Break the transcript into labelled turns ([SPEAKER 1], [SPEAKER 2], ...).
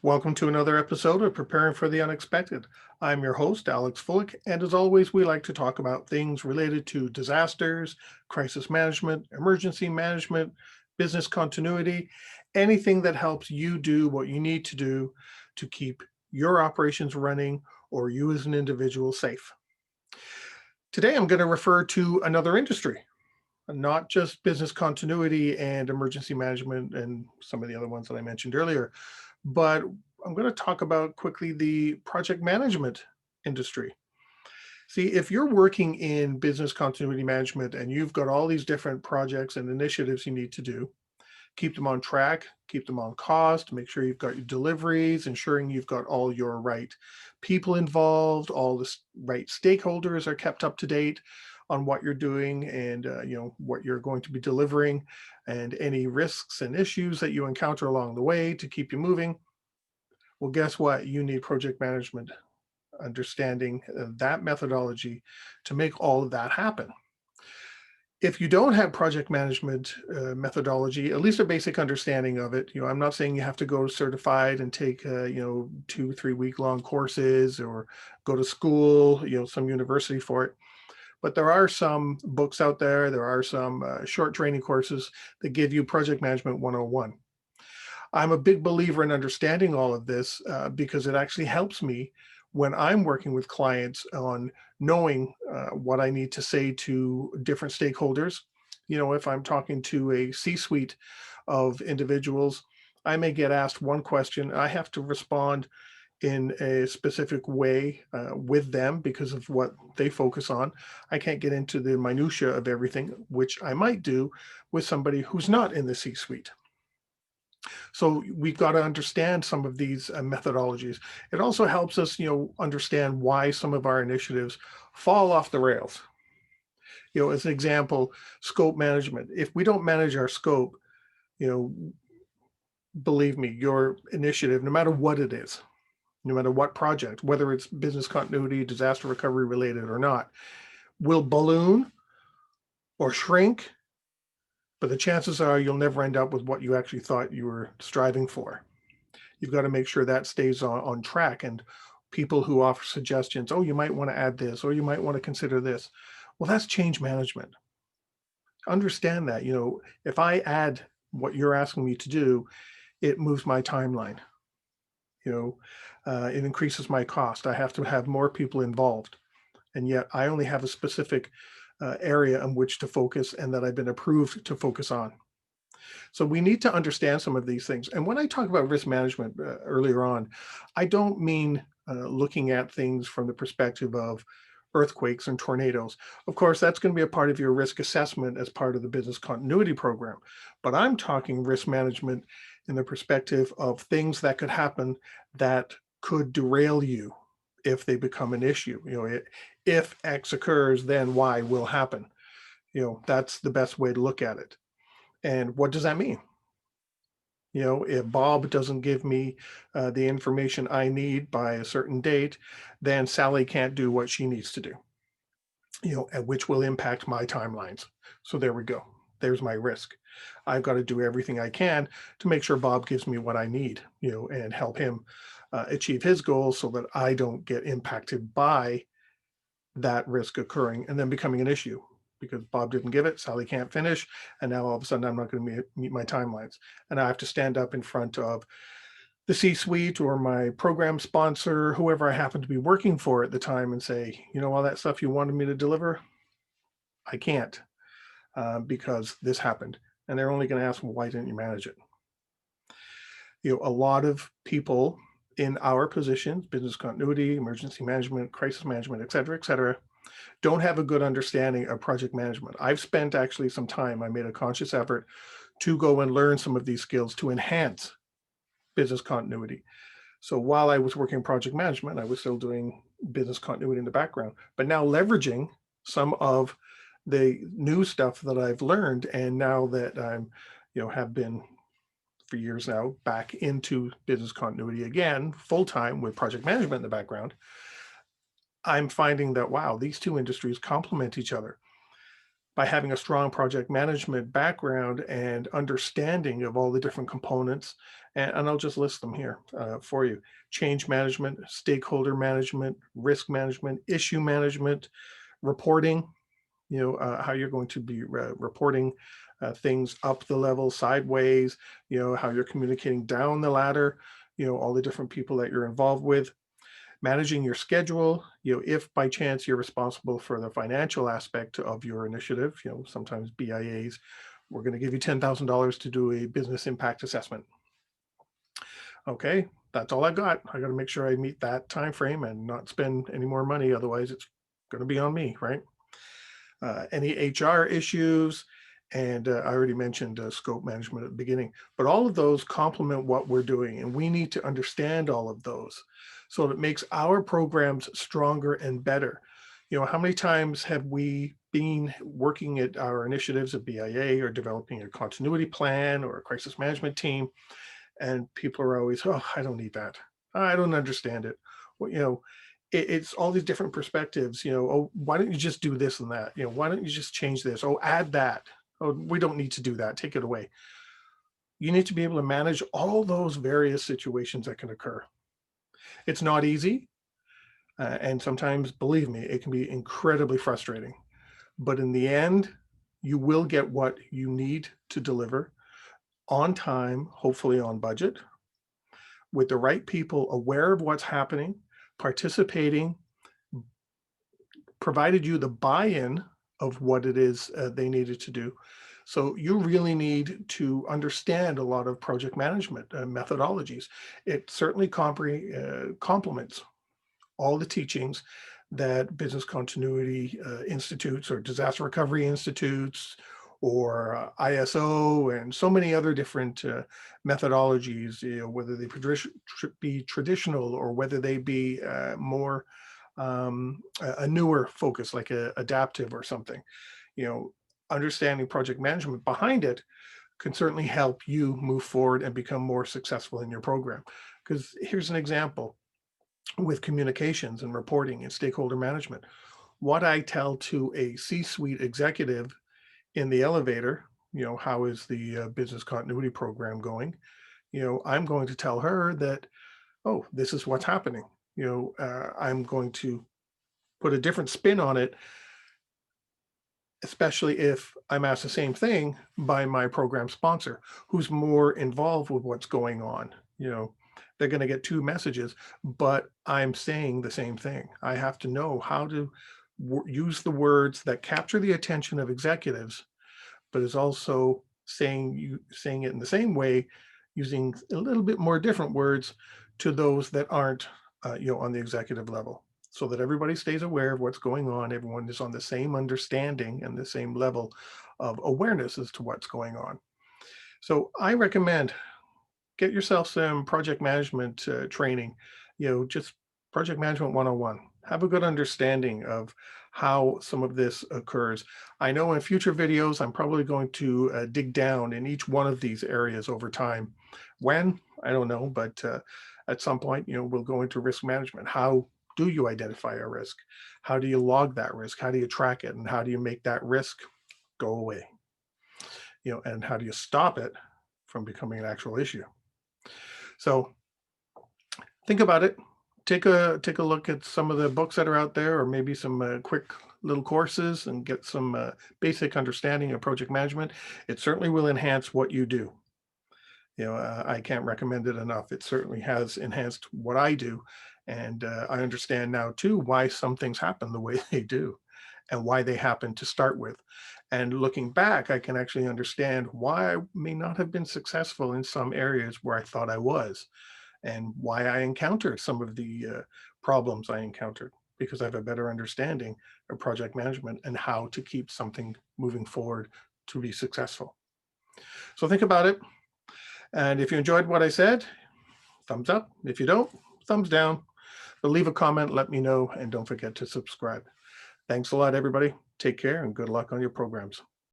[SPEAKER 1] Welcome to another episode of Preparing for the Unexpected. I'm your host, Alex Fullick, and as always, we like to talk about things related to disasters, crisis management, emergency management, business continuity, anything that helps you do what you need to do to keep your operations running or you as an individual safe. Today, I'm going to refer to another industry, not just business continuity and emergency management and some of the other ones that I mentioned earlier, but I'm going to talk about quickly the project management industry. See, if you're working in business continuity management and you've got all these different projects and initiatives you need to do, keep them on track, keep them on cost, make sure you've got your deliveries, ensuring you've got all your right people involved, all the right stakeholders are kept up to date on what you're doing and what you're going to be delivering and any risks and issues that you encounter along the way to keep you moving. Well, guess what? You need project management, understanding that methodology to make all of that happen. If you don't have project management methodology, at least a basic understanding of it, I'm not saying you have to go certified and take, 2-3 week long courses or go to school, some university for it. But there are some books out there. There are some short training courses that give you project management 101. I'm a big believer in understanding all of this because it actually helps me when I'm working with clients on knowing what I need to say to different stakeholders. If I'm talking to a C-suite of individuals, I may get asked one question. I have to respond in a specific way with them because of what they focus on. I can't get into the minutia of everything, which I might do with somebody who's not in the C-suite. So we've got to understand some of these methodologies. It also helps us, understand why some of our initiatives fall off the rails. As an example, scope management. If we don't manage our scope, believe me, your initiative, no matter what it is, no matter what project, whether it's business continuity, disaster recovery related or not, will balloon or shrink, but the chances are you'll never end up with what you actually thought you were striving for. You've got to make sure that stays on track. And people who offer suggestions, oh, you might want to add this, or you might want to consider this. Well, that's change management. Understand that, if I add what you're asking me to do, it moves my timeline. It increases my cost. I have to have more people involved. And yet I only have a specific area on which to focus and that I've been approved to focus on. So we need to understand some of these things. And when I talk about risk management earlier on, I don't mean looking at things from the perspective of earthquakes and tornadoes. Of course, that's going to be a part of your risk assessment as part of the business continuity program. But I'm talking risk management in the perspective of things that could happen that could derail you if they become an issue. If X occurs, then Y will happen. That's the best way to look at it. And what does that mean? If Bob doesn't give me the information I need by a certain date, then Sally can't do what she needs to do, which will impact my timelines. So there we go. There's my risk. I've got to do everything I can to make sure Bob gives me what I need, and help him achieve his goals so that I don't get impacted by that risk occurring and then becoming an issue because Bob didn't give it, Sally can't finish, and now all of a sudden I'm not going to meet my timelines. And I have to stand up in front of the C-suite or my program sponsor, whoever I happen to be working for at the time, and say, all that stuff you wanted me to deliver, I can't because this happened. And they're only going to ask, well, why didn't you manage it? A lot of people in our positions, business continuity, emergency management, crisis management, et cetera, don't have a good understanding of project management. I've spent actually some time, I made a conscious effort to go and learn some of these skills to enhance business continuity. So while I was working in project management, I was still doing business continuity in the background, but now leveraging some of the new stuff that I've learned. And now that I'm, have been for years now back into business continuity again, full-time with project management in the background, I'm finding that, wow, these two industries complement each other. by having a strong project management background and understanding of all the different components. And I'll just list them here for you. Change management, stakeholder management, risk management, issue management, reporting, how you're going to be reporting things up the level, sideways, how you're communicating down the ladder, all the different people that you're involved with, managing your schedule, if by chance you're responsible for the financial aspect of your initiative, sometimes BIAs, we're going to give you $10,000 to do a business impact assessment. Okay, that's all I got. I got to make sure I meet that time frame and not spend any more money. Otherwise, it's going to be on me, right? Any HR issues, and I already mentioned scope management at the beginning, but all of those complement what we're doing, and we need to understand all of those so that it makes our programs stronger and better. How many times have we been working at our initiatives at BIA or developing a continuity plan or a crisis management team, and people are always, oh, I don't need that. I don't understand it. Well, it's all these different perspectives, oh, why don't you just do this and that? Why don't you just change this? Oh, add that. Oh, we don't need to do that. Take it away. You need to be able to manage all those various situations that can occur. It's not easy. And sometimes, believe me, it can be incredibly frustrating. But in the end, you will get what you need to deliver on time, hopefully on budget, with the right people aware of what's happening, participating, provided you the buy-in of what it is they needed to do. So you really need to understand a lot of project management methodologies. It certainly complements all the teachings that business continuity institutes or disaster recovery institutes or ISO and so many other different methodologies, whether they be traditional or whether they be more a newer focus like adaptive or something. Understanding project management behind it can certainly help you move forward and become more successful in your program. Because here's an example with communications and reporting and stakeholder management. What I tell to a C-suite executive in the elevator, how is the business continuity program going? I'm going to tell her that, oh, this is what's happening. I'm going to put a different spin on it, especially if I'm asked the same thing by my program sponsor, who's more involved with what's going on. They're going to get two messages, but I'm saying the same thing. I have to know how to use the words that capture the attention of executives, but is also saying it in the same way, using a little bit more different words to those that aren't, on the executive level, so that everybody stays aware of what's going on. Everyone is on the same understanding and the same level of awareness as to what's going on. So I recommend get yourself some project management training, just project management 101. Have a good understanding of how some of this occurs. I know in future videos, I'm probably going to dig down in each one of these areas over time. When, I don't know, but at some point, we'll go into risk management. How do you identify a risk? How do you log that risk? How do you track it? And how do you make that risk go away? And how do you stop it from becoming an actual issue? So think about it. Take a look at some of the books that are out there, or maybe some quick little courses, and get some basic understanding of project management. It certainly will enhance what you do. I can't recommend it enough. It certainly has enhanced what I do. And I understand now too why some things happen the way they do and why they happen to start with. And looking back, I can actually understand why I may not have been successful in some areas where I thought I was, and why I encountered some of the problems I encountered, because I have a better understanding of project management and how to keep something moving forward to be successful. So think about it. And if you enjoyed what I said, thumbs up. If you don't, thumbs down. But leave a comment, let me know, and don't forget to subscribe. Thanks a lot, everybody. Take care and good luck on your programs.